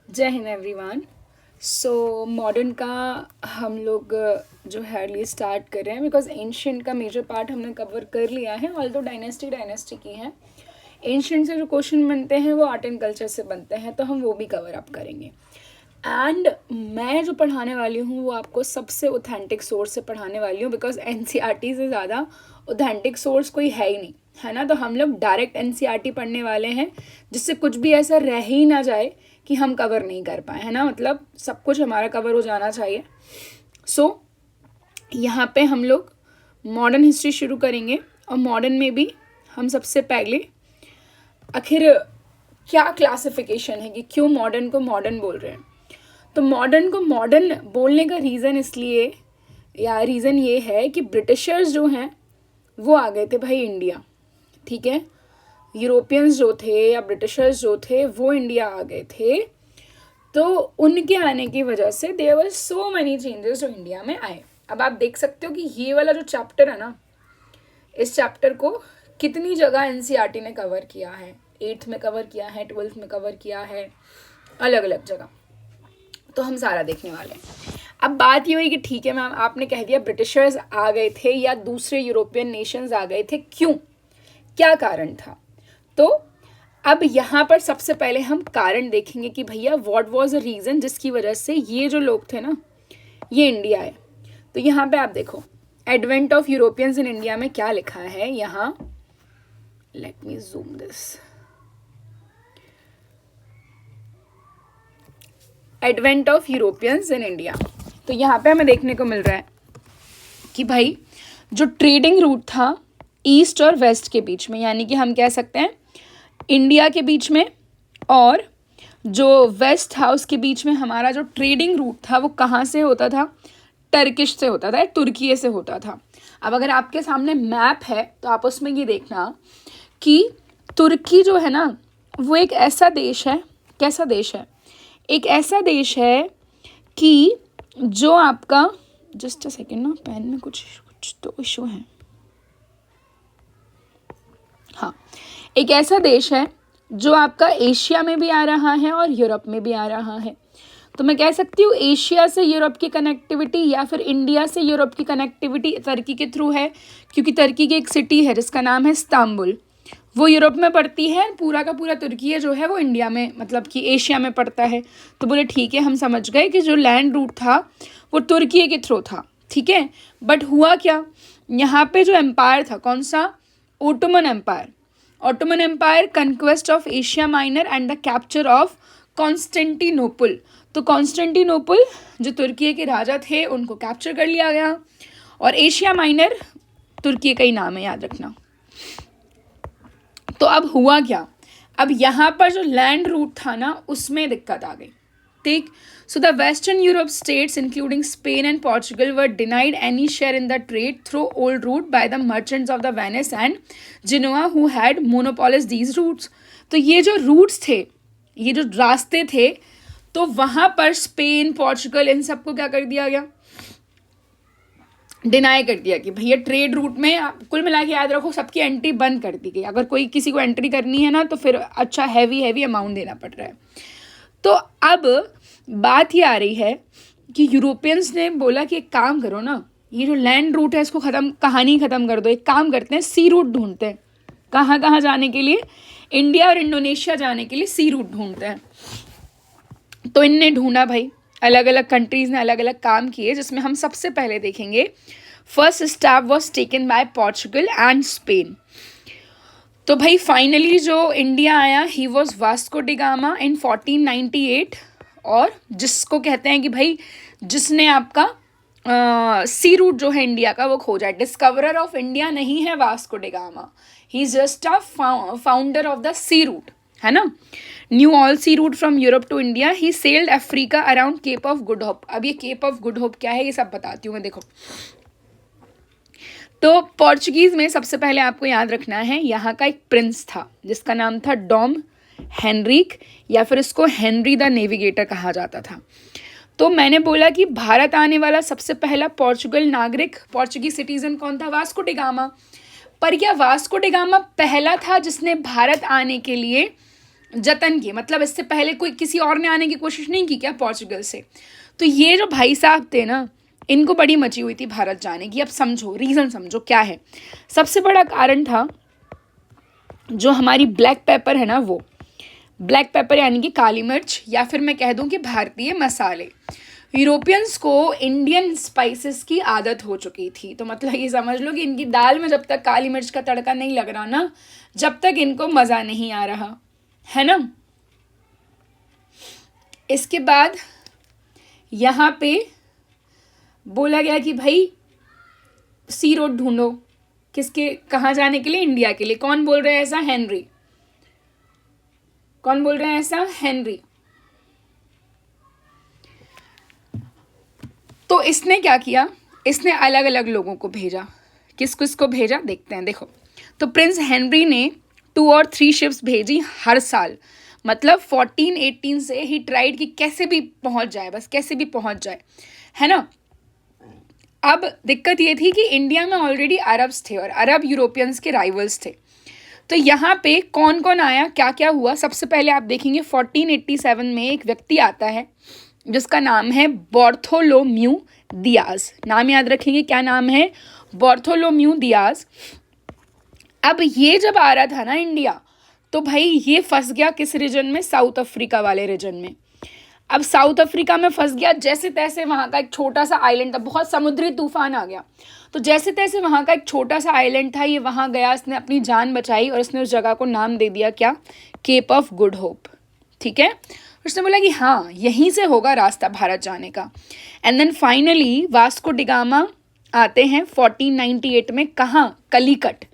जय Hind everyone. So modern का हम लोग जो है अर्ली स्टार्ट कर रहे हैं बिकॉज एंशियंट का मेजर पार्ट हमने कवर कर लिया है। ऑल तो डायनेस्टी की है। एंशियंट से जो क्वेश्चन बनते हैं वो आर्ट एंड कल्चर से बनते हैं, तो हम वो भी कवर अप करेंगे। एंड मैं जो पढ़ाने वाली हूँ वो आपको सबसे ऑथेंटिक सोर्स से पढ़ाने वाली हूँ बिकॉज एनसीईआरटी से ज़्यादा ऑथेंटिक सोर्स कोई है ही नहीं, है ना। तो हम लोग डायरेक्ट एनसीईआरटी पढ़ने वाले हैं जिससे कुछ भी ऐसा रह ही ना जाए कि हम कवर नहीं कर पाए, है ना। मतलब सब कुछ हमारा कवर हो जाना चाहिए। सो यहाँ पे हम लोग मॉडर्न हिस्ट्री शुरू करेंगे और मॉडर्न में भी हम सबसे पहले आखिर क्या क्लासिफिकेशन है कि क्यों मॉडर्न को मॉडर्न बोल रहे हैं। तो मॉडर्न को मॉडर्न बोलने का रीज़न इसलिए या रीज़न ये है कि ब्रिटिशर्स जो हैं वो आ गए थे भाई इंडिया, ठीक है। यूरोपियंस जो थे या ब्रिटिशर्स जो थे वो इंडिया आ गए थे, तो उनके आने की वजह से there were so many changes जो इंडिया में आए। अब आप देख सकते हो कि ये वाला जो चैप्टर है ना, इस चैप्टर को कितनी जगह एनसीईआरटी ने कवर किया है। 8th में कवर किया है, 12th में कवर किया है, अलग अलग जगह। तो हम सारा देखने वाले हैं। अब बात ये हुई कि ठीक है मैम, आपने कह दिया ब्रिटिशर्स आ गए थे या दूसरे यूरोपियन नेशंस आ गए थे, क्यों, क्या कारण था। तो अब यहाँ पर सबसे पहले हम कारण देखेंगे कि भैया व्हाट वाज द रीज़न जिसकी वजह से ये जो लोग थे ना ये इंडिया आए। तो यहाँ पे आप देखो advent of Europeans in India में क्या लिखा है यहाँ, let me zoom this. Advent of Europeans in India, तो यहाँ पे हमें देखने को मिल रहा है कि भाई जो ट्रेडिंग रूट था ईस्ट और वेस्ट के बीच में, यानी कि हम कह सकते हैं इंडिया के बीच में और जो वेस्ट था उसके बीच में, हमारा जो ट्रेडिंग रूट था वो कहाँ से होता था, टर्किश से होता था, तुर्की से होता था। अब अगर आपके सामने मैप है तो आप उसमें ये देखना कि तुर्की जो है ना वो एक ऐसा देश है, कैसा देश है, एक ऐसा देश है कि जो आपका, जस्ट अ सेकेंड ना, पेन में कुछ तो इशू है। हाँ, एक ऐसा देश है जो आपका एशिया में भी आ रहा है और यूरोप में भी आ रहा है। तो मैं कह सकती हूँ एशिया से यूरोप की कनेक्टिविटी या फिर इंडिया से यूरोप की कनेक्टिविटी तुर्की के थ्रू है, क्योंकि तुर्की की एक सिटी है जिसका नाम है इस्तांबुल, वो यूरोप में पड़ती है। पूरा का पूरा तुर्की जो है वो इंडिया में, मतलब कि एशिया में पड़ता है। तो बोले ठीक है, हम समझ गए कि जो लैंड रूट था वो तुर्की के थ्रू था, ठीक है। बट हुआ क्या, यहाँ पे जो एम्पायर था, कौन सा, Ottoman empire. Ottoman empire, conquest of Asia minor and the capture of Constantinople. तो कॉन्स्टेंटिनोपल जो तुर्की के राजा थे उनको कैप्चर कर लिया गया, और एशिया माइनर तुर्की का ही नाम है, याद रखना। तो अब हुआ क्या, अब यहाँ पर जो लैंड रूट था ना उसमें दिक्कत आ गई, ठीक। So the western Europe states including Spain and Portugal were denied any share in the trade through old route by the merchants of the Venice and Genoa who had monopolies these routes. तो ये जो roots थे, ये जो रास्ते थे, तो वहाँ पर स्पेन, पोर्चुगल, इन सबको क्या कर दिया गया, डिनाई कर दिया कि भैया ट्रेड रूट में, कुल मिला के याद रखो सबकी एंट्री बंद कर दी गई। अगर कोई किसी को एंट्री करनी है ना तो फिर अच्छा हैवी अमाउंट देना पड़ रहा है। तो अब बात ये आ रही है कि यूरोपियंस ने बोला कि एक काम करो ना, ये जो लैंड रूट है इसको कहानी ख़त्म कर दो, एक काम करते हैं सी रूट ढूंढते हैं। कहाँ कहाँ जाने के लिए, इंडिया और इंडोनेशिया जाने के लिए सी रूट ढूंढते हैं। तो इनने ढूंढा भाई, अलग अलग कंट्रीज़ ने अलग अलग काम किए, जिसमें हम सबसे पहले देखेंगे first step was taken by Portugal and Spain. तो भाई फाइनली जो इंडिया आया ही was Vasco da Gama in 1498, और जिसको कहते हैं कि भाई जिसने आपका सी रूट जो है इंडिया का वो खोजा है। डिस्कवरर ऑफ इंडिया नहीं है Vasco da Gama, he is just a founder of the sea route, है ना। New all sea route from Europe to India, he sailed Africa around Cape of Good Hope. अब ये cap of Good hope क्या है ये सब बताती हूँ मैं, देखो। तो पोर्चुगीज़ में सबसे पहले आपको याद रखना है यहाँ का एक प्रिंस था जिसका नाम था डॉम हेनरिक, या फिर इसको हेनरी द नेविगेटर कहा जाता था। तो मैंने बोला कि भारत आने वाला सबसे पहला पोर्चुगल नागरिक, पोर्चुगीज सिटीजन कौन था, वास्को डी गामा। पर क्या वास्को डी गामा पहला था जिसने भारत आने के लिए जतन किए, मतलब इससे पहले कोई किसी और ने आने की कोशिश नहीं की क्या पोर्चुगल से? तो ये जो भाई साहब थे ना, इनको बड़ी मची हुई थी भारत जाने की। अब समझो, रीज़न समझो क्या है। सबसे बड़ा कारण था जो हमारी ब्लैक पेपर है ना, वो ब्लैक पेपर यानी कि काली मिर्च, या फिर मैं कह दूं कि भारतीय मसाले। यूरोपियंस को इंडियन स्पाइसेस की आदत हो चुकी थी। तो मतलब ये समझ लो कि इनकी दाल में जब तक काली मिर्च का तड़का नहीं लग रहा ना, जब तक इनको मज़ा नहीं आ रहा है ना। इसके बाद यहाँ पे बोला गया कि भाई सी रोड ढूंढो, किसके, कहाँ जाने के लिए? इंडिया के लिए। कौन बोल रहे हैं ऐसा? हेनरी। कौन बोल रहे हैं ऐसा? हेनरी। तो इसने क्या किया, इसने अलग अलग लोगों को भेजा। किस किस को भेजा देखते हैं। देखो, तो प्रिंस हेनरी ने 2 और 3 शिप्स भेजी हर साल, मतलब 1418 से ही ट्राइड कि कैसे भी पहुंच जाए, बस कैसे भी पहुंच जाए, है ना। अब दिक्कत ये थी कि इंडिया में ऑलरेडी अरब्स थे और अरब यूरोपियंस के राइवल्स थे। तो यहाँ पे कौन कौन आया, क्या क्या हुआ, सबसे पहले आप देखेंगे 1487 में एक व्यक्ति आता है जिसका नाम है बार्थोलोम्यू दियाज। नाम याद रखेंगे, क्या नाम है? बार्थोलोम्यू दियाज। अब ये जब आ रहा था ना इंडिया, तो भाई ये फंस गया किस रीजन में? साउथ अफ्रीका वाले रीजन में। अब साउथ अफ्रीका में फंस गया, जैसे तैसे वहाँ का एक छोटा सा आइलैंड था, बहुत समुद्री तूफान आ गया, तो जैसे तैसे वहाँ का एक छोटा सा आइलैंड था, ये वहाँ गया, इसने अपनी जान बचाई और इसने उस जगह को नाम दे दिया क्या? Cape of Good Hope. ठीक है, उसने बोला कि हाँ यहीं से होगा रास्ता भारत जाने का। And then finally Vasco da Gama आते हैं 1498 में। कहाँ? कलिकट।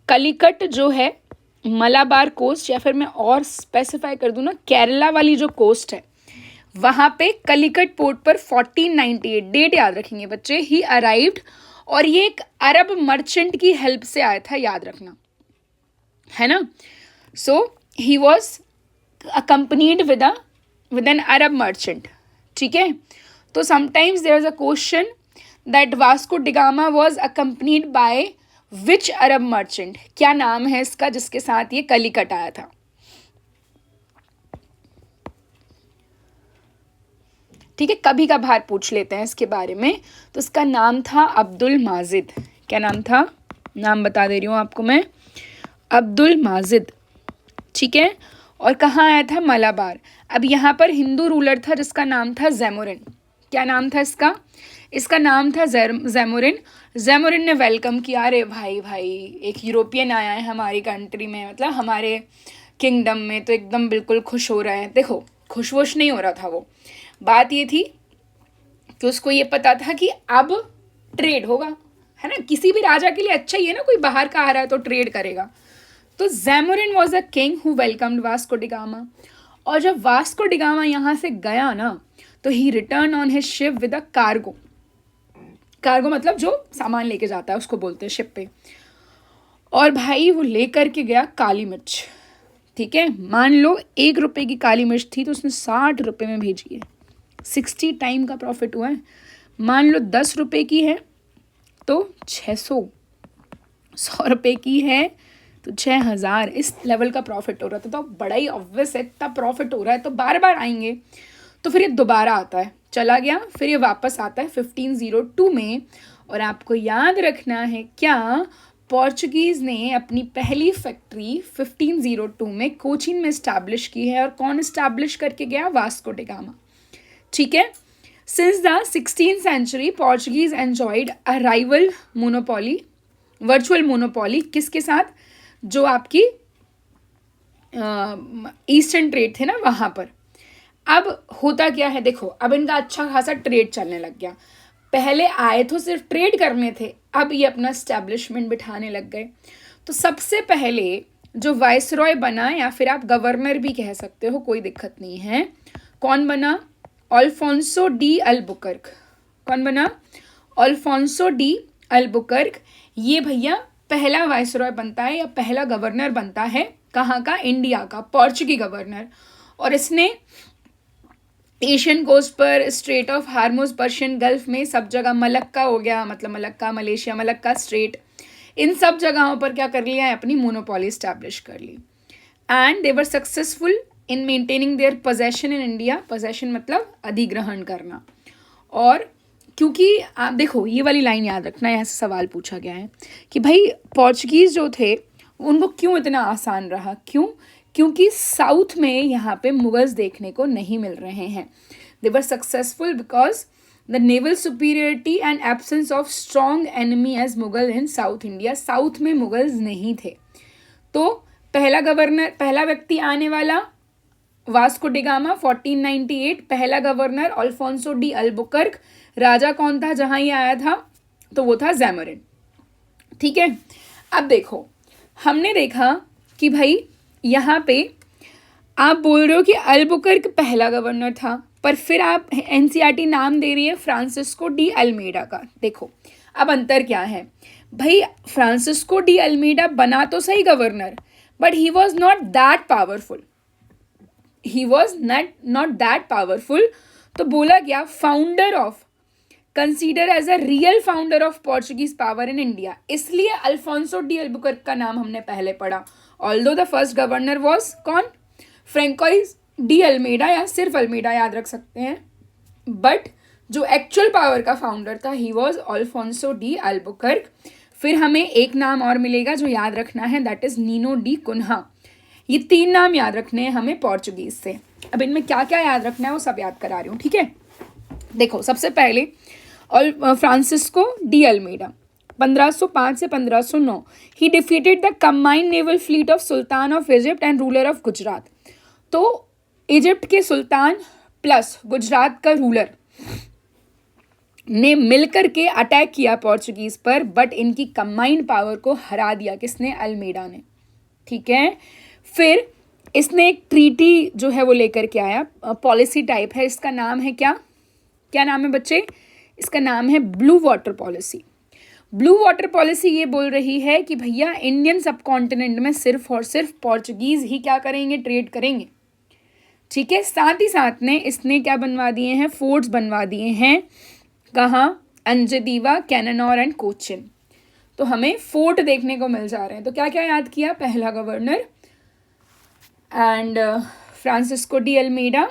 कलिकट जो है मलाबार कोस्ट, या फिर मैं और स्पेसिफाई कर दूँ ना, केरला वाली जो कोस्ट है, वहाँ पे कलिकट पोर्ट पर 1498, डेट याद रखेंगे बच्चे, ही अराइव्ड। और ये एक अरब मर्चेंट की हेल्प से आया था, याद रखना, है ना। So he was accompanied with an Arab merchant. ठीक है, तो sometimes there is a question that Vasco da Gama was accompanied by which Arab merchant? क्या नाम है इसका जिसके साथ ये कलिकट आया था? ठीक है, कभी कभार पूछ लेते हैं इसके बारे में। तो इसका नाम था अब्दुल माजिद। क्या नाम था? नाम बता दे रही हूँ आपको मैं, अब्दुल माजिद। ठीक है, और कहाँ आया था? मलाबार। अब यहाँ पर हिंदू रूलर था जिसका नाम था जैमुरिन। क्या नाम था इसका? इसका नाम था जैमुरिन। जैमुरिन ने वेलकम किया, अरे भाई भाई एक यूरोपियन आया है हमारी कंट्री में, मतलब हमारे किंगडम में, तो एकदम बिल्कुल खुश हो रहे हैं। देखो, खुश वुश नहीं हो रहा था वो, बात ये थी कि उसको ये पता था कि अब ट्रेड होगा, है ना। किसी भी राजा के लिए अच्छा ही है ना, कोई बाहर का आ रहा है तो ट्रेड करेगा। तो Zamorin was a king who welcomed Vasco da Gama. और जब वास्को डिगामा यहाँ से गया ना, तो he return on his ship with a cargo. Cargo मतलब जो सामान लेके जाता है उसको बोलते हैं शिप पे। और भाई वो लेकर के गया काली मिर्च। ठीक है, मान लो 1 रुपए की काली मिर्च थी तो उसने 60 रुपए में भेजी है, 60 टाइम का प्रॉफिट हुआ है। मान लो 10 रुपए की है तो 600, 100 रुपए की है तो 6000, इस लेवल का प्रॉफिट हो रहा था। तो बड़ा ही ऑब्वियस है, इतना प्रॉफिट हो रहा है तो बार बार आएंगे। तो फिर ये दोबारा आता है, चला गया, फिर ये वापस आता है 1502 में। और आपको याद रखना है क्या, पोर्चुगीज़ ने अपनी पहली फैक्ट्री 1502 में कोचीन में इस्टेब्लिश की है। और कौन इस्टेब्लिश करके गया? Vasco da Gama. ठीक है, since the 16th century Portuguese enjoyed a rival monopoly, virtual monopoly, किसके साथ? जो आपकी ईस्टर्न ट्रेड थे ना वहाँ पर। अब होता क्या है, देखो अब इनका अच्छा खासा ट्रेड चलने लग गया। पहले आए तो सिर्फ ट्रेड करने थे, अब ये अपना स्टैब्लिशमेंट बिठाने लग गए। तो सबसे पहले जो वाइसरॉय बना, या फिर आप गवर्नर भी कह सकते हो, कोई दिक्कत नहीं है, कौन बना? Alfonso de Albuquerque. कौन बना? Alfonso de Albuquerque. ये भैया पहला वाइसरॉय बनता है या पहला गवर्नर बनता है, कहाँ का? इंडिया का, पोर्चुगी गवर्नर। और इसने एशियन कोस्ट पर, स्ट्रेट ऑफ हार्मोज, पर्शियन गल्फ में, सब जगह, मलक्का हो गया, मतलब मलक्का मलेशिया, मलक्का स्ट्रेट, इन सब जगहों पर क्या कर लिया है? अपनी मोनोपोली स्टैब्लिश कर ली। And they were successful in maintaining their possession in India. Possession मतलब अधिग्रहण करना. और क्योंकि आप देखो ये वाली लाइन याद रखना, यहाँ से सवाल पूछा गया है कि भाई पोर्चुगीज़ जो थे उनको क्यों इतना आसान रहा, क्यों? क्योंकि साउथ में यहाँ पे मुगल्स देखने को नहीं मिल रहे हैं. They were successful because the naval superiority and absence of strong enemy as Mughal in south India. South में मुगल्स नहीं थे. तो पहला व्यक्ति आने वाला वास्को डिगामा 1498. पहला गवर्नर अल्फोंसो डी अल्बुकर्क. राजा कौन था जहां ये आया था? तो वो था ज़ैमोरिन. ठीक है. अब देखो हमने देखा कि भाई यहाँ पे आप बोल रहे हो कि अल्बुकर्क पहला गवर्नर था, पर फिर आप एनसीईआरटी नाम दे रही है फ्रांसिस्को डी अल्मेडा का. देखो अब अंतर क्या है भाई. फ्रांसिस्को डी अल्मेडा बना तो सही governor, but he was not that powerful. He was not that powerful. तो बोला गया founder of, consider as a real founder of Portuguese power in India. इसलिए अल्फोंसो डी अल्बुकर्क का नाम हमने पहले पढ़ा. Although the first governor was कौन? फ्रेंकोइज डी अल्मेडा, या सिर्फ अल्मेडा याद रख सकते हैं. बट जो एक्चुअल पावर का फाउंडर था he was Alfonso de Albuquerque. फिर हमें एक नाम और मिलेगा जो याद रखना है, that is Nino D Cunha. ये 3 नाम याद रखने हैं हमें पोर्चुगीज से. अब इनमें क्या क्या याद रखना है वो सब याद करा रही हूँ. ठीक है. देखो सबसे पहले फ्रांसिस्को डी अल्मेडा 1505 से 1509. ही defeated the combined naval fleet of sultan of Egypt and ruler of Gujarat. तो इजिप्ट के सुल्तान प्लस गुजरात का रूलर ने मिलकर के अटैक किया पोर्चुगीज पर, बट इनकी कंबाइंड पावर को हरा दिया. किसने? अल्मेडा ने. ठीक है. फिर इसने एक ट्रीटी जो है वो लेकर के आया. पॉलिसी टाइप है. इसका नाम है क्या? क्या नाम है बच्चे? इसका नाम है blue water policy. Blue water policy ये बोल रही है कि भैया इंडियन सब कॉन्टिनेंट में सिर्फ और सिर्फ पोर्चुगीज ही क्या करेंगे? ट्रेड करेंगे. ठीक है. साथ ही साथ ने इसने क्या बनवा दिए हैं? फोर्ट्स बनवा दिए हैं. कहाँ? अंजदीवा, कैननौर एंड कोचिन. तो हमें फोर्ट देखने को मिल जा रहे हैं. तो क्या क्या याद किया? पहला governor and Francisco de Almeida.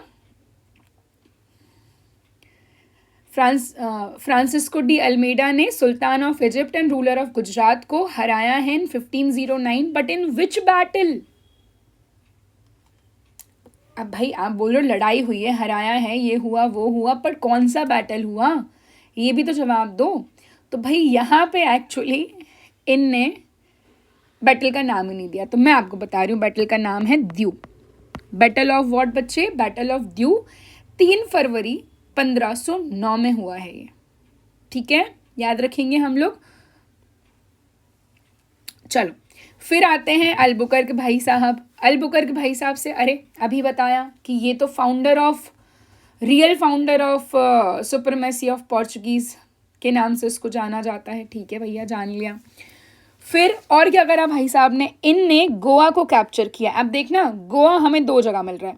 Francisco de Almeida ने sultan of Egypt and ruler of Gujarat को हराया है इन 1509. But in which battle? अब भाई आप बोल रहे हो लड़ाई हुई है, हराया है, ये हुआ वो हुआ, पर कौन सा बैटल हुआ? ये भी तो जवाब दो. तो भाई यहाँ पे एक्चुअली इनने बैटल का नाम ही नहीं दिया. तो मैं आपको बता रही हूँ बैटल का नाम है द्यू. बैटल ऑफ व्हाट बच्चे? Battle of Diu. 3 फरवरी 1509 में हुआ है ये. ठीक है. याद रखेंगे हम लोग. चलो फिर आते हैं अल्बुकर्क भाई साहब. अल्बुकर्क भाई साहब से अरे अभी बताया कि ये तो real founder of supremacy of Portuguese के नाम से उसको जाना जाता है. ठीक है भैया, जान लिया. फिर और क्या करा भाई साहब ने? इनने गोवा को कैप्चर किया. अब देखना गोवा हमें 2 जगह मिल रहा है.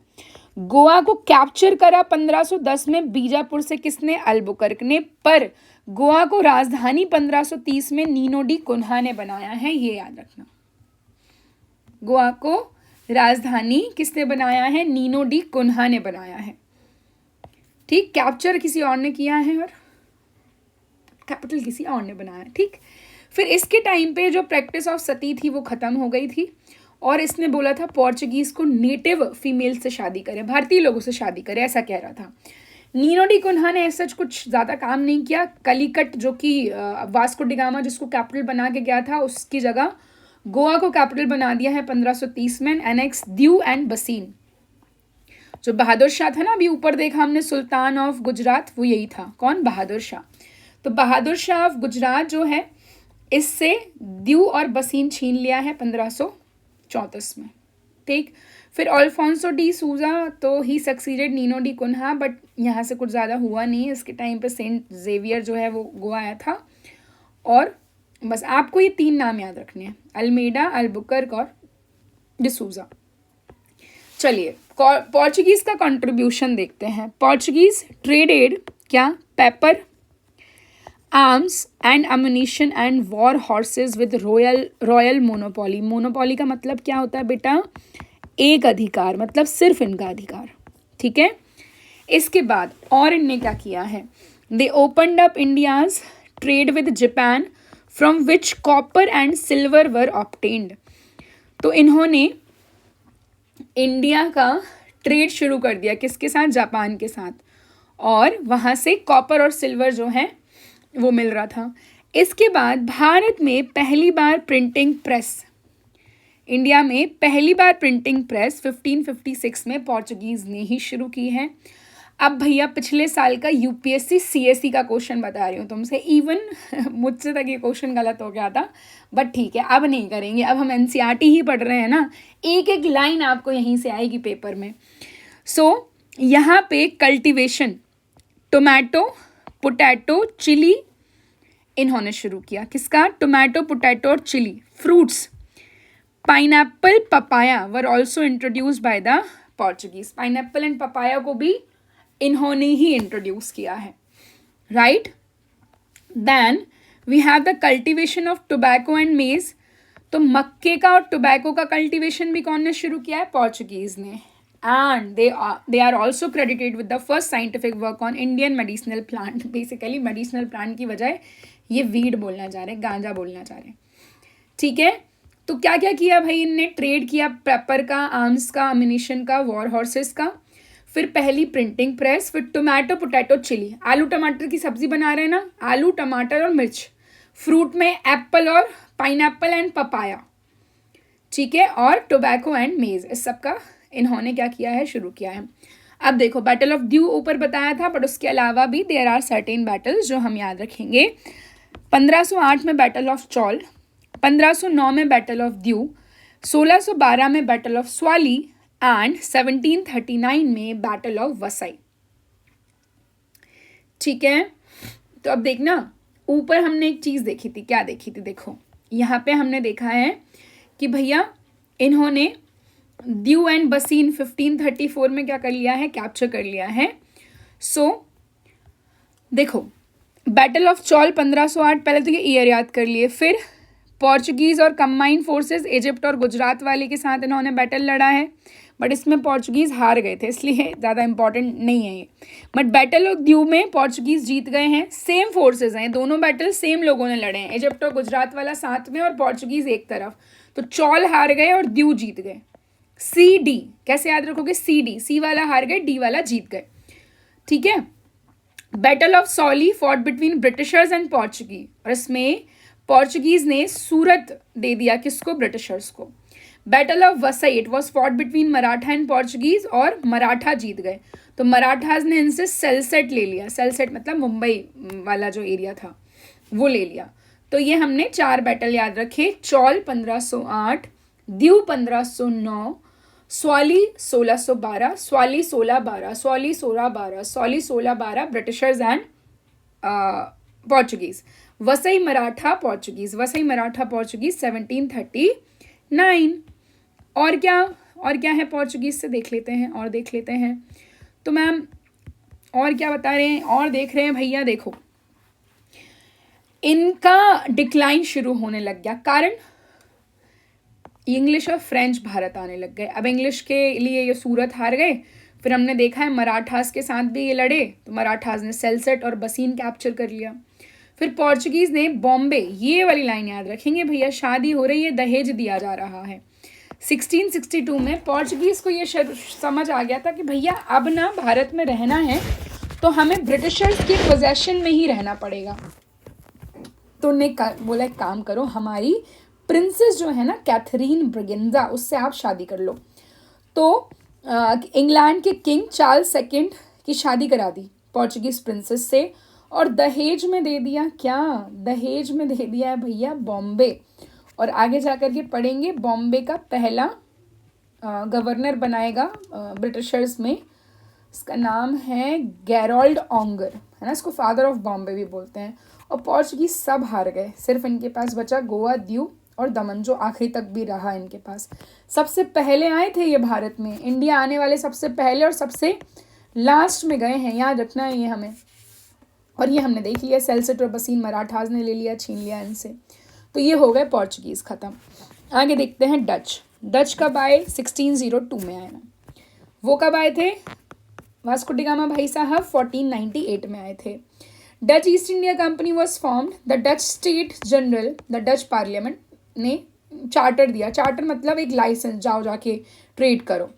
गोवा को कैप्चर करा 1510 में बीजापुर से. किसने? अल्बुकर्क ने. पर गोवा को राजधानी 1530 में नीनो डी कुन्हा ने बनाया है. ये याद रखना. गोवा को राजधानी किसने बनाया है? नीनो डी कुन्हा ने बनाया है. ठीक. कैप्चर किसी और ने किया है और कैपिटल किसी और ने बनाया. ठीक. फिर इसके टाइम पे जो प्रैक्टिस ऑफ सती थी वो खत्म हो गई थी और इसने बोला था पोर्चुगीज को नेटिव फीमेल से शादी करे, भारतीय लोगों से शादी करे, ऐसा कह रहा था. नीनो डी कुन्हा ने ऐसा कुछ ज़्यादा काम नहीं किया. कलिकट जो कि वास्को डिगामा जिसको कैपिटल बना के गया था उसकी जगह गोवा को कैपिटल बना दिया है 1530 में. एनेक्स द्यू एंड बसीन. जो बहादुर शाह था ना, अभी ऊपर देखा हमने सुल्तान ऑफ गुजरात, वो यही था. कौन? बहादुर शाह. तो बहादुर शाह ऑफ गुजरात जो है इससे द्यू और बसीन छीन लिया है 1534 में. ठीक. फिर अल्फोंसो डी सूजा तो ही succeeded Nino D Cunha, but यहाँ से कुछ ज़्यादा हुआ नहीं. इसके टाइम पे सेंट जेवियर जो है वो गोवा आया था. और बस आपको ये 3 नाम याद रखने हैं, अल्मेडा, अल्बुकर्क और डिसूजा. चलिए पोर्चुगीज का कंट्रीब्यूशन देखते हैं. पोर्चुगीज ट्रेडेड क्या? Pepper, arms and ammunition and war horses with royal monopoly. Monopoly का मतलब क्या होता है बेटा? एक अधिकार, मतलब सिर्फ इनका अधिकार, ठीक है। इसके बाद और इनने क्या किया है, they opened up India's trade with Japan from which copper and silver were obtained. तो इन्होंने इंडिया का ट्रेड शुरू कर दिया, किसके साथ, जापान के साथ, और वहाँ से कॉपर और सिल्वर जो है वो मिल रहा था। इसके बाद भारत में पहली बार प्रिंटिंग प्रेस, इंडिया में पहली बार प्रिंटिंग प्रेस 1556 में पोर्चुगीज़ ने ही शुरू की है। अब भैया पिछले साल का यूपीएससी सीएससी का क्वेश्चन बता रही हूँ तुमसे, इवन मुझसे तक ये क्वेश्चन गलत हो गया था, बट ठीक है अब नहीं करेंगे, अब हम एनसीईआरटी ही पढ़ रहे हैं ना, एक एक लाइन आपको यहीं से आएगी पेपर में। सो यहाँ पे कल्टीवेशन टोमेटो, पोटैटो, चिली इन्होंने शुरू किया। किसका, टोमेटो, पोटैटो और chilli. Fruits, pineapple, papaya were also introduced by the Portuguese. Pineapple and papaya को भी इन्होंने ही इंट्रोड्यूस किया है, right. Then we have the cultivation of tobacco and maize. तो मक्के का और टोबैको का कल्टीवेशन भी कौन ने शुरू किया है, पोर्चुगीज ने। And they are also credited with the first scientific work on Indian medicinal plant. Basically medicinal plant की बजाय ये वीड बोलना चाह रहे हैं, गांजा बोलना चाह रहे हैं, ठीक है। तो क्या क्या किया भाई, इनने ट्रेड किया पेपर का, आर्म्स का, अम्यूनिशन का, वॉर हॉर्सेस का, फिर पहली प्रिंटिंग प्रेस, फिर टोमेटो, पोटैटो, चिली। आलू टमाटर की सब्जी बना रहे हैं ना, आलू टमाटर और मिर्च। फ्रूट में एप्पल और पाइनएप्पल एंड पपाया, ठीक है, और टोबैको एंड मेज, इस सब का इन्होंने क्या किया है, शुरू किया है। अब देखो बैटल ऑफ द्यू ऊपर बताया था, बट उसके अलावा भी देयर आर सर्टेन बैटल्स जो हम याद रखेंगे। 1508 में बैटल ऑफ चौल, 1509 में बैटल ऑफ द्यू, 1612 में बैटल ऑफ स्वाली एंड 1739 में बैटल ऑफ वसई, ठीक है। तो अब देखना, ऊपर हमने एक चीज़ देखी थी, क्या देखी थी, देखो यहाँ पे हमने देखा है कि भैया इन्होंने द्यू एंड बसीन 1534 में क्या कर लिया है, कैप्चर कर लिया है। सो देखो बैटल ऑफ चौल 1508, पहले तो ये ईयर याद कर लिए। फिर पोर्चुगीज़ और कंबाइंड फोर्सेस इजिप्ट और गुजरात वाले के साथ इन्होंने बैटल लड़ा है, बट इसमें पोर्चुगीज़ हार गए थे, इसलिए ज़्यादा इंपॉर्टेंट नहीं है ये। बट बैटल ऑफ द्यू में पोर्चुगीज़ जीत गए हैं। सेम फोर्सेज हैं, दोनों बैटल सेम लोगों ने लड़े हैं, इजिप्ट और गुजरात वाला साथ में और पोर्चुगीज़ एक तरफ। तो चौल हार गए और द्यू जीत गए। सी डी कैसे याद रखोगे, सी डी, सी वाला हार गए, डी वाला जीत गए, ठीक है। Battle of सॉली fought between Britishers and Portuguese, और इसमें पोर्चुगीज ने सूरत दे दिया किसको, ब्रिटिशर्स को। Battle of Vasai, it was fought between Maratha and Portuguese, और मराठा जीत गए। तो मराठाज ने इनसे सेलसेट ले लिया, सेलसेट मतलब मुंबई वाला जो एरिया था वो ले लिया। तो ये हमने 4 बैटल याद रखे, चौल 1508, द्यू 1509, Swally 1612, Swally 1612, Swally 1612, Swally 1612 Britishers and Portuguese, Vasai Maratha Portuguese, Vasai Maratha Portuguese 1739। और क्या है पोर्चुगीज से देख लेते हैं तो मैम और क्या बता रहे हैं, और देख रहे हैं भैया, देखो इनका डिक्लाइन शुरू होने लग गया, कारण इंग्लिश और फ्रेंच भारत आने लग गए। अब इंग्लिश के लिए ये सूरत हार गए, फिर हमने देखा है मराठास के साथ भी ये लड़े, तो मराठास ने सेलसेट और बसीन कैप्चर कर लिया। फिर पोर्चुगीज ने बॉम्बे, ये वाली लाइन याद रखेंगे भैया, शादी हो रही है, दहेज दिया जा रहा है। 1662 में पोर्चुगीज को ये समझ आ गया था कि भैया अब ना भारत में रहना है तो हमें ब्रिटिशर्स के पोजेशन में ही रहना पड़ेगा। तो उन्होंने बोला एक काम करो, हमारी प्रिंसेस जो है ना कैथरीन ब्रिगेंजा, उससे आप शादी कर लो। तो इंग्लैंड के किंग चार्ल्स सेकंड की शादी करा दी पोर्चुगीज प्रिंसेस से, और दहेज में दे दिया क्या, दहेज में दे दिया है भैया बॉम्बे। और आगे जाकर के पढ़ेंगे, बॉम्बे का पहला गवर्नर बनाएगा ब्रिटिशर्स में, इसका नाम है गैरोल्ड ऑन्गर, है ना, इसको फादर ऑफ बॉम्बे भी बोलते हैं। और पोर्चुगीज सब हार गए, सिर्फ इनके पास बचा गोवा, द्यू और दमन, जो आखिरी तक भी रहा इनके पास। सबसे पहले आए थे ये भारत में, इंडिया आने वाले सबसे पहले और सबसे लास्ट में गए हैं, याद रखना है ये हमें। और ये हमने देख लिया, सेलसेट और बसीन मराठाज ने ले लिया, छीन लिया इनसे। तो ये हो गए पोर्चुगीज़ ख़त्म। आगे देखते हैं डच। डच कब आए? 1602 में आए ना। वो कब आए थे वास्को डी गामा भाई साहब? 1498 में आए थे। Dutch east India company was formed. The Dutch state general, the Dutch parliament ने चार्टर दिया। चार्टर मतलब एक लाइसेंस, जाओ जाके ट्रेड करो।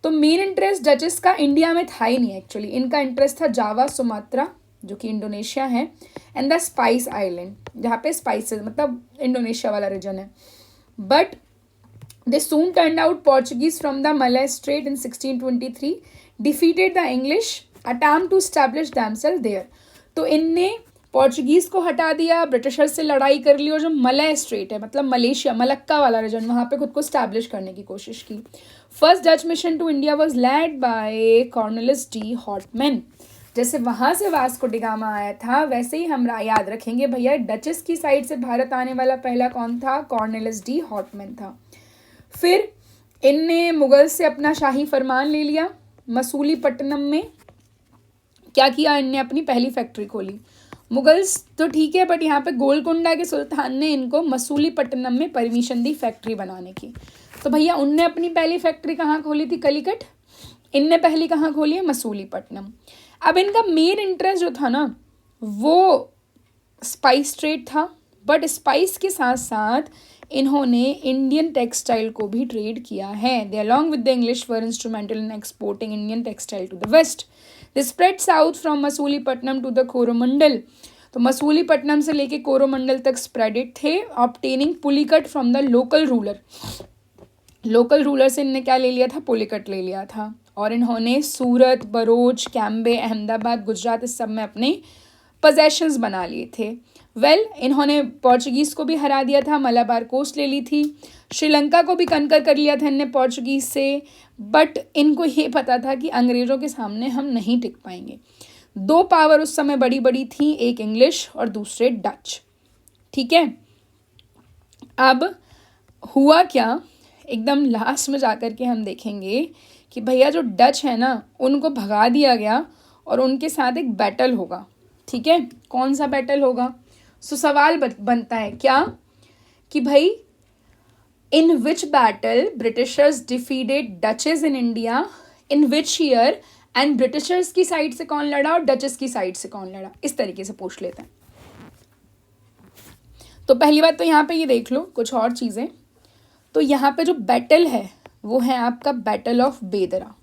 तो मेन इंटरेस्ट डचेस का इंडिया में था ही नहीं एक्चुअली। इनका इंटरेस्ट था जावा, सुमात्रा जो कि इंडोनेशिया है, एंड द स्पाइस आइलैंड, जहाँ पे स्पाइसेस मतलब इंडोनेशिया वाला रीजन है। But they soon turned out Portuguese from the Malay Strait in 1623, defeated the English attempt to establish themselves there. तो इनने पोर्चुगीज को हटा दिया, ब्रिटिशर से लड़ाई कर ली, और जो मलय स्ट्रेट है मतलब मलेशिया, मलक्का वाला रीजन, वहाँ पे खुद को स्टैब्लिश करने की कोशिश की। First Dutch mission to India was led by Cornelis de Houtman. जैसे वहाँ से वास्को डी गामा आया था, वैसे ही हम याद रखेंगे भैया, डचेस की साइड से भारत आने वाला पहला कौन था? कॉर्नलिस डी हॉटमैन था। फिर इनने मुगल से अपना शाही फरमान ले लिया। मसूलीपट्टनम में क्या किया इनने? अपनी पहली फैक्ट्री खोली। मुगल्स तो ठीक है, बट यहाँ पे गोलकुंडा के सुल्तान ने इनको मसूलीपट्टनम में परमिशन दी फैक्ट्री बनाने की। तो भैया उनने अपनी पहली फैक्ट्री कहाँ खोली थी? कलिकट। इनने पहली कहाँ खोली है? मसूलीपट्टनम। अब इनका मेन इंटरेस्ट जो था ना, वो स्पाइस ट्रेड था, बट स्पाइस के साथ साथ इन्होंने इंडियन टेक्सटाइल को भी ट्रेड किया है। They along with the English were instrumental in exporting Indian textile to the west. They spread south from Masulipatnam to the Coromandel. तो मसूलीपट्टनम से लेके कोरोमंडल तक स्प्रेडेड थे, obtaining Pulicat from the local ruler. Local ruler से इन्होंने क्या ले लिया था? पुलिकट ले लिया था। और इन्होंने सूरत, बरोच, कैम्बे, अहमदाबाद, गुजरात, इस सब में अपने पोजेशंस बना लिए थे। इन्होंने पोर्चुगीज़ को भी हरा दिया था, मलाबार कोस्ट ले ली थी, श्रीलंका को भी कनकर कर लिया था इनने पोर्चुगीज़ से। बट इनको ये पता था कि अंग्रेज़ों के सामने हम नहीं टिक पाएंगे। दो पावर उस समय बड़ी बड़ी थी, एक इंग्लिश और दूसरे डच। ठीक है, अब हुआ क्या, एकदम लास्ट में जाकर के हम देखेंगे कि भैया जो डच है ना, उनको भगा दिया गया और उनके साथ एक बैटल होगा। ठीक है, कौन सा बैटल होगा? सो सवाल बनता है क्या कि भाई in which battle Britishers defeated Dutches in India, in which year, and Britishers की साइड से कौन लड़ा और डचेस की साइड से कौन लड़ा, इस तरीके से पूछ लेते हैं। तो पहली बात तो यहाँ पे ये देख लो कुछ और चीज़ें। तो यहाँ पे जो बैटल है वो है आपका बैटल ऑफ बेदरा।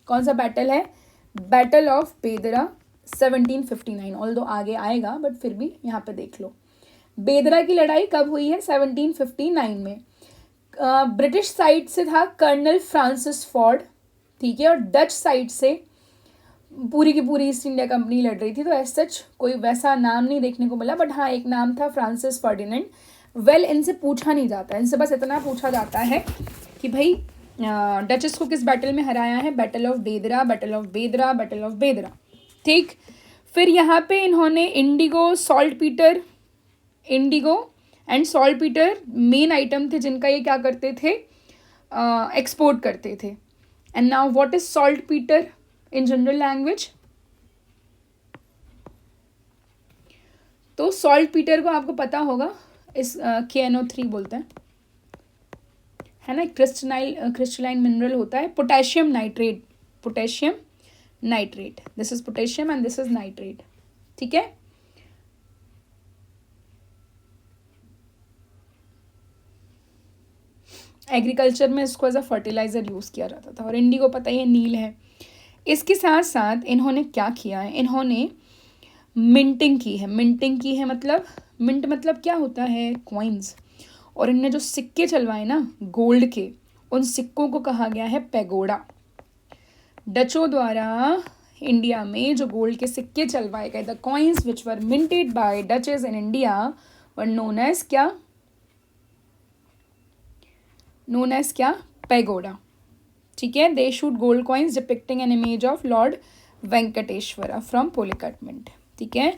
कौन सा बैटल है? बैटल ऑफ बेदरा 1759। ऑल्दो आगे आएगा बट फिर भी यहाँ पे देख लो। बेदरा की लड़ाई कब हुई है? 1759 में। ब्रिटिश साइड से था कर्नल फ्रांसिस फोर्ड, ठीक है, और डच साइड से पूरी की पूरी ईस्ट इंडिया कंपनी लड़ रही थी। तो एज सच कोई वैसा नाम नहीं देखने को मिला, बट हाँ एक नाम था फ्रांसिस फर्डिनेंड। इनसे पूछा नहीं जाता, इनसे बस इतना पूछा जाता है कि भाई डचेस को किस बैटल में हराया है? बैटल ऑफ बेदरा, बैटल ऑफ बेदरा, बैटल ऑफ बेदरा। ठीक, फिर यहाँ पे इन्होंने Indigo, salt Peter, Indigo and salt Peter main item थे जिनका ये क्या करते थे? एक्सपोर्ट करते थे। And now what is salt Peter in general language? तो सॉल्ट पीटर को आपको पता होगा, इस KNO3 बोलते हैं, है ना, क्रिस्टलाइन मिनरल होता है, potassium nitrate, potassium nitrate, this is potassium and this is nitrate. ठीक है, एग्रीकल्चर में इसको एज अ फर्टिलाइजर यूज किया जाता था। और इंडिगो पता ही है नील है। इसके साथ साथ इन्होंने क्या किया है? इन्होंने मिंटिंग की है। मिंटिंग की है मतलब, मिंट मतलब क्या होता है? कॉइन्स। और इनने जो सिक्के चलवाए ना गोल्ड के, उन सिक्कों को कहा गया है पैगोडा। डचों द्वारा इंडिया में जो गोल्ड के सिक्के चलवाए गए, the coins which were minted by Dutches in India were known as क्या? नोन एज क्या? पैगोडा। ठीक है, they issued gold coins depicting an image of lord Venkateshwara from Pulicat mint. ठीक है,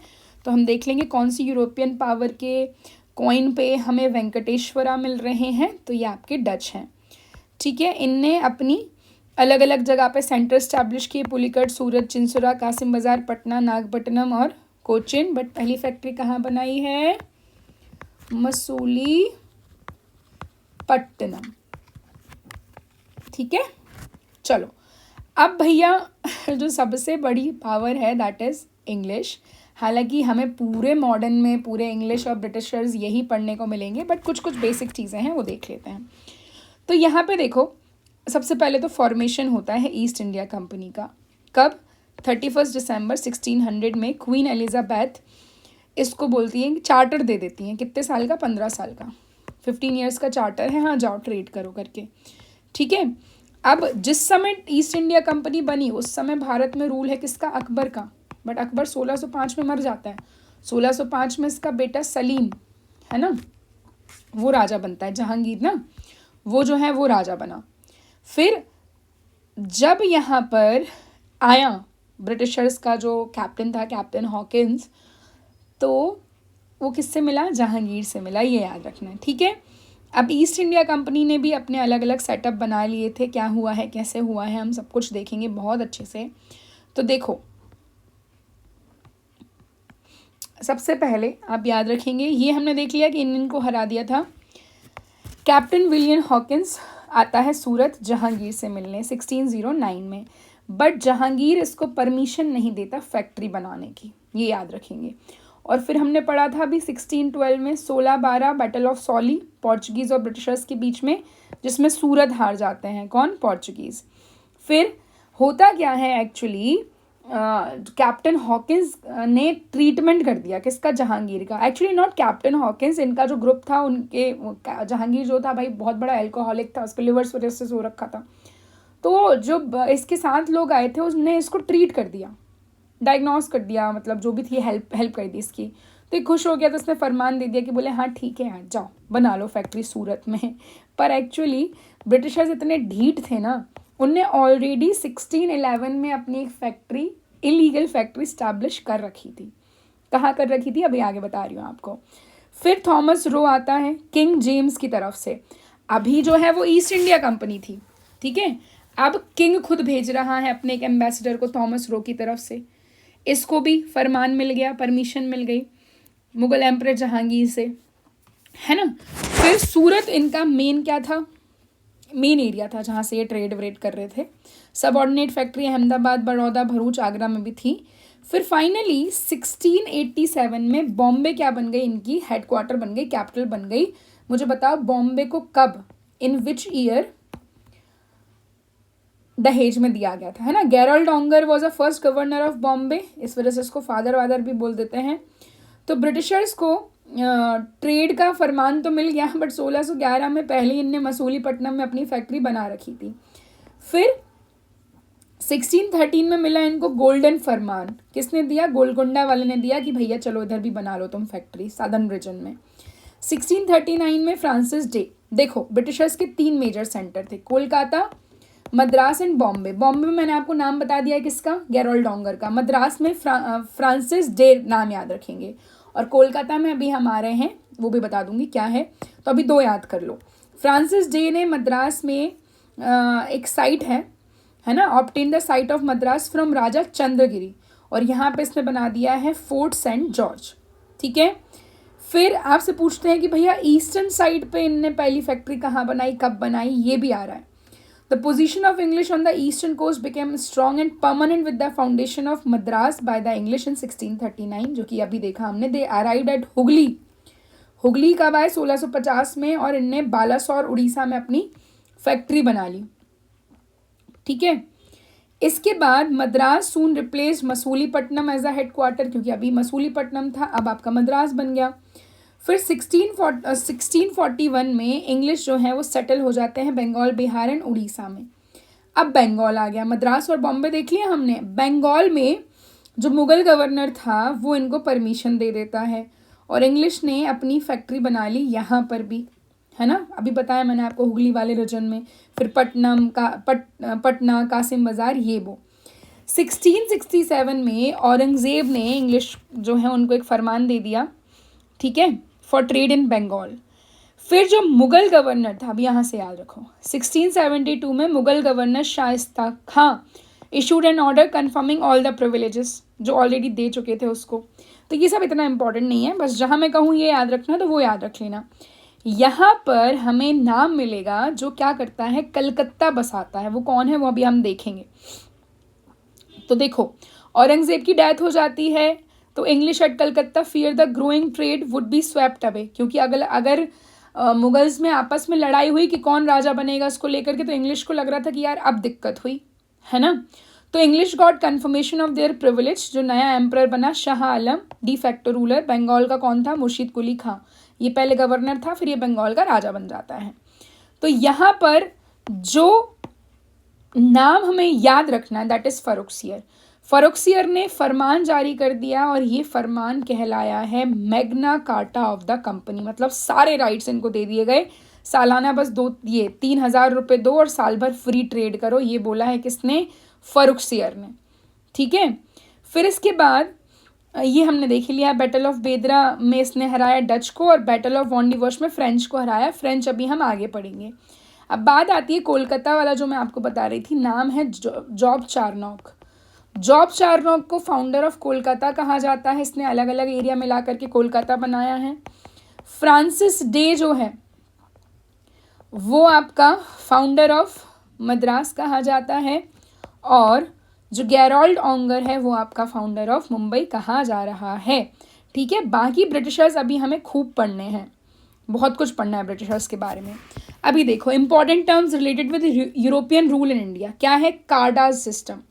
तो हम देख लेंगे कौन सी यूरोपियन पावर के कॉइन पे हमें वेंकटेश्वरा मिल रहे हैं। तो ये आपके डच हैं। ठीक है, इनने अपनी अलग अलग जगह पे सेंटर स्टैब्लिश किए, पुलिकट, सूरत, चिंसुरा, कासिम बाजार, पटना, नागपट्टनम और कोचिन। बट पहली फैक्ट्री कहाँ बनाई है? मसूली पट्टनम। ठीक है, चलो अब भैया जो सबसे बड़ी पावर है दैट इज़ इंग्लिश। हालांकि हमें पूरे मॉडर्न में पूरे इंग्लिश और ब्रिटिशर्स यही पढ़ने को मिलेंगे, बट कुछ कुछ बेसिक चीज़ें हैं वो देख लेते हैं। तो यहाँ पे देखो, सबसे पहले तो फॉर्मेशन होता है ईस्ट इंडिया कंपनी का। कब? 31 दिसंबर 1600 में क्वीन एलिजाबेथ इसको बोलती हैं, चार्टर दे देती हैं। कितने साल का? 15 साल का, 15 ईयर्स का चार्टर है, हाँ जाओ ट्रेड करो करके। ठीक है, अब जिस समय ईस्ट इंडिया कंपनी बनी उस समय भारत में रूल है किसका? अकबर का। बट अकबर 1605 में मर जाता है। 1605 में इसका बेटा सलीम है ना, वो राजा बनता है, जहांगीर ना, वो जो है वो राजा बना। फिर जब यहाँ पर आया ब्रिटिशर्स का जो कैप्टन था, कैप्टन हॉकिंस, तो वो किससे मिला? जहांगीर से मिला, ये याद रखना है। ठीक है, अब ईस्ट इंडिया कंपनी ने भी अपने अलग अलग सेटअप बना लिए थे। क्या हुआ है, कैसे हुआ है, हम सब कुछ देखेंगे बहुत अच्छे से। तो देखो, सबसे पहले आप याद रखेंगे, ये हमने देख लिया कि इनको हरा दिया था। कैप्टन विलियम हॉकिंस आता है सूरत जहांगीर से मिलने 1609 में, बट जहांगीर इसको परमिशन नहीं देता फैक्ट्री बनाने की, ये याद रखेंगे। और फिर हमने पढ़ा था अभी 1612 में 1612 बैटल ऑफ सॉली पोर्चुगीज़ और ब्रिटिशर्स के बीच में, जिसमें सूरत हार जाते हैं। कौन? पोर्चुगीज़। फिर होता क्या है एक्चुअली, कैप्टन हॉकिंस ने ट्रीटमेंट कर दिया किसका? जहांगीर का। एक्चुअली नॉट कैप्टन हॉकिंस, इनका जो ग्रुप था उनके, जहांगीर जो था भाई बहुत बड़ा एल्कोहलिक था, उसको लिवर सिरोसिस हो रखा था। तो जो इसके साथ लोग आए थे उसने इसको ट्रीट कर दिया, डायग्नोस कर दिया, मतलब जो भी थी हेल्प कर दी इसकी। तो ये खुश हो गया, तो उसने फरमान दे दिया कि बोले हाँ ठीक है यार, जाओ बना लो फैक्ट्री सूरत में। पर एक्चुअली ब्रिटिशर्स इतने ढीठ थे ना, उनने ऑलरेडी 1611 में अपनी एक फैक्ट्री, इलीगल फैक्ट्री स्टैब्लिश कर रखी थी। कहाँ कर रखी थी अभी आगे बता रही हूँ आपको। फिर थॉमस रो आता है किंग जेम्स की तरफ से। अभी जो है वो ईस्ट इंडिया कंपनी थी, ठीक है, अब किंग खुद भेज रहा है अपने एक एम्बेसडर को थॉमस रो की तरफ से। इसको भी फरमान मिल गया, परमिशन मिल गई मुगल एम्परर जहांगीर से, है ना। फिर सूरत इनका मेन क्या था? मेन एरिया था जहाँ से ये ट्रेड व्रेड कर रहे थे। सबऑर्डिनेट फैक्ट्री अहमदाबाद, बड़ौदा, भरूच, आगरा में भी थी। फिर फाइनली 1687 में बॉम्बे क्या बन गई? इनकी हेडक्वार्टर बन गई, कैपिटल बन गई। मुझे बताओ बॉम्बे को कब, इन विच ईयर दहेज में दिया गया था, है ना। गैरल्ड डोंगर was a first governor of Bombay, इस वजह से इसको फादर वादर भी बोल देते हैं। तो ब्रिटिशर्स को ट्रेड का फरमान तो मिल गया, बट 1611 में पहले इनने मसूलीपट्टनम में अपनी फैक्ट्री बना रखी थी। फिर 1613 में मिला इनको गोल्डन फरमान। किसने दिया? गोलकुंडा वाले ने दिया कि भैया चलो इधर भी बना लो तुम फैक्ट्री सादर्न रीजन में। 1639 में फ्रांसिस डे। देखो ब्रिटिशर्स के 3 मेजर सेंटर थे, कोलकाता, मद्रास एंड बॉम्बे। बॉम्बे में मैंने आपको नाम बता दिया किसका? गैरोल्ड डोंगर का। मद्रास में फ्रांसिस डे नाम याद रखेंगे। और कोलकाता में अभी हम आ रहे हैं, वो भी बता दूंगी क्या है, तो अभी 2 याद कर लो। फ्रांसिस डे ने मद्रास में एक साइट है ना, obtain the site of Madras from Raja Chandragiri, और यहाँ पे इसने बना दिया है फोर्ट सेंट जॉर्ज। ठीक है, फिर आपसे पूछते हैं कि भैया ईस्टर्न साइड पे इनने पहली फैक्ट्री कहाँ बनाई, कब बनाई, ये भी आ रहा है। The position of English on the eastern coast became strong and permanent with the foundation of Madras by the English in 1639, जो कि अभी देखा हमने। They arrived at Hooghly. Hooghly कब आए? 1650 में, और इनने बालासोर उड़ीसा में अपनी फैक्ट्री बना ली। ठीक है, इसके बाद Madras soon replace Masulipatnam as a headquarter, क्योंकि अभी मसूलीपट्टनम था, अब आपका मद्रास बन गया। फिर 1641 में इंग्लिश जो है वो सेटल हो जाते हैं बंगाल, बिहार एंड उड़ीसा में। अब बंगाल आ गया। मद्रास और बॉम्बे देख लिया हमने। बंगाल में जो मुगल गवर्नर था वो इनको परमिशन दे देता है, और इंग्लिश ने अपनी फैक्ट्री बना ली यहाँ पर भी, है ना। अभी बताया मैंने आपको हुगली वाले रीजन में। फिर पटना, कासिम बाजार, ये वो। 1667 में औरंगजेब ने इंग्लिश जो है उनको एक फरमान दे दिया, ठीक है, फॉर ट्रेड इन बंगाल। फिर जो मुगल गवर्नर था, अब यहाँ से याद रखो, 1672 में Mughal governor Shaista Khan issued N order confirming all the privileges, जो ऑलरेडी दे चुके थे उसको। तो ये सब इतना इंपॉर्टेंट नहीं है, बस जहाँ मैं कहूँ ये याद रखना तो वो याद रख लेना। यहाँ पर हमें नाम मिलेगा जो क्या करता है, कलकत्ता बसाता है। वो कौन है वो अभी हम देखेंगे। तो देखो, औरंगजेब की डेथ हो जाती है तो English at Calcutta fear the growing trade would be swept away, क्योंकि अगर मुगल्स में आपस में लड़ाई हुई कि कौन राजा बनेगा उसको लेकर के, तो इंग्लिश को लग रहा था कि यार अब दिक्कत हुई है ना। तो English got confirmation of their privilege. जो नया एम्परर बना Shah Alam, de facto ruler, Bengal का कौन था, मुर्शीद कुली खां। ये पहले गवर्नर था, फिर ये बंगाल का राजा बन जाता है। तो यहाँ पर जो नाम हमें याद रखना है दैट इज फर्रुखसियर। फर्रुखसियर ने फरमान जारी कर दिया और ये फरमान कहलाया है Magna carta of the company. मतलब सारे राइट्स इनको दे दिए गए, सालाना बस 3,000 रुपये दो और साल भर फ्री ट्रेड करो, ये बोला है किसने, फर्रुखसियर ने। ठीक है, फिर इसके बाद ये हमने देख लिया, बैटल ऑफ बेदरा में इसने हराया डच को और बैटल ऑफ वॉन्डिवर्स में फ्रेंच को हराया। फ्रेंच अभी हम आगे पढ़ेंगे। अब बात आती है कोलकाता वाला जो मैं आपको बता रही थी, नाम है जॉब चारनॉक। जॉब चारनॉक को फाउंडर ऑफ कोलकाता कहा जाता है। इसने अलग अलग एरिया मिला करके कोलकाता बनाया है। फ्रांसिस डे जो है वो आपका फाउंडर ऑफ मद्रास कहा जाता है, और जो गैरोल्ड ऑन्गर है वो आपका फाउंडर ऑफ मुंबई कहा जा रहा है। ठीक है, बाकी ब्रिटिशर्स अभी हमें खूब पढ़ने हैं, बहुत कुछ पढ़ना है ब्रिटिशर्स के बारे में। अभी देखो important terms related with European rule in India. क्या है, कार्डाज सिस्टम।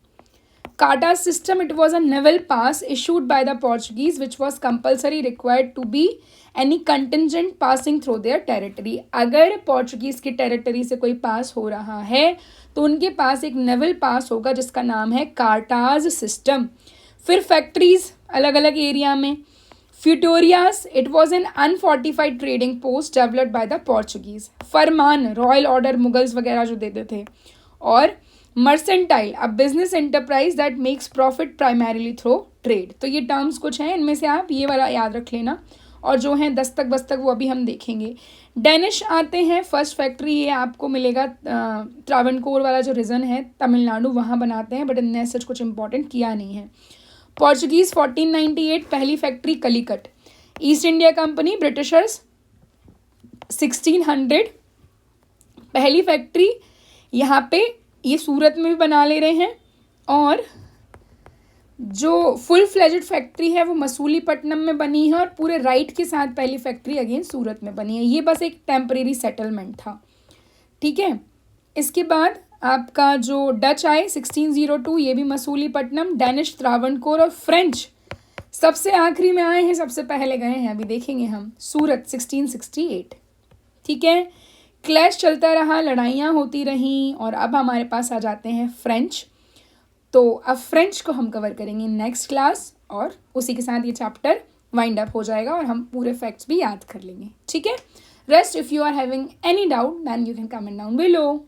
कार्डाज system, it was a naval pass issued by the Portuguese which was compulsory required to be any contingent passing through their territory. अगर Portuguese की territory से कोई पास हो रहा है तो उनके पास एक नेवल पास होगा जिसका नाम है कार्टाज सिस्टम। फिर फैक्ट्रीज अलग अलग एरिया में। फ्यूटोरियास, it was an unfortified trading post developed by the Portuguese. फरमान, रॉयल ऑर्डर मुगल्स वगैरह जो देते थे। और mercantile, a business enterprise that makes profit primarily through trade. तो ये टर्म्स कुछ हैं, इनमें से आप ये वाला याद रख लेना, और जो हैं दस्तक बस्तक वो अभी हम देखेंगे। डेनिश आते हैं, फर्स्ट फैक्ट्री ये आपको मिलेगा त्रावणकोर वाला जो रीजन है तमिलनाडु, वहाँ बनाते हैं, बट इनने सच कुछ इंपॉर्टेंट किया नहीं है। पोर्चुगीज 1498 पहली factory Calicut. East India company Britishers 1600 पहली फैक्ट्री यहाँ पे ये सूरत में भी बना ले रहे हैं, और जो फुल फ्लेजेड फैक्ट्री है वो मसूलीपट्टनम में बनी है, और पूरे राइट के साथ पहली फैक्ट्री अगेन सूरत में बनी है। ये बस एक टेम्परेरी सेटलमेंट था। ठीक है, इसके बाद आपका जो डच आए 1602, ये भी मसूलीपट्टनम। डेनिश त्रावणकोर, और फ्रेंच सबसे आखिरी में आए हैं, सबसे पहले गए हैं अभी देखेंगे हम, सूरत 1668। ठीक है, क्लैश चलता रहा, लड़ाइयाँ होती रहीं, और अब हमारे पास आ जाते हैं फ्रेंच। तो अब फ्रेंच को हम कवर करेंगे नेक्स्ट क्लास, और उसी के साथ ये चैप्टर वाइंड अप हो जाएगा और हम पूरे फैक्ट्स भी याद कर लेंगे। ठीक है, rest if you are having any doubt then you can comment down below.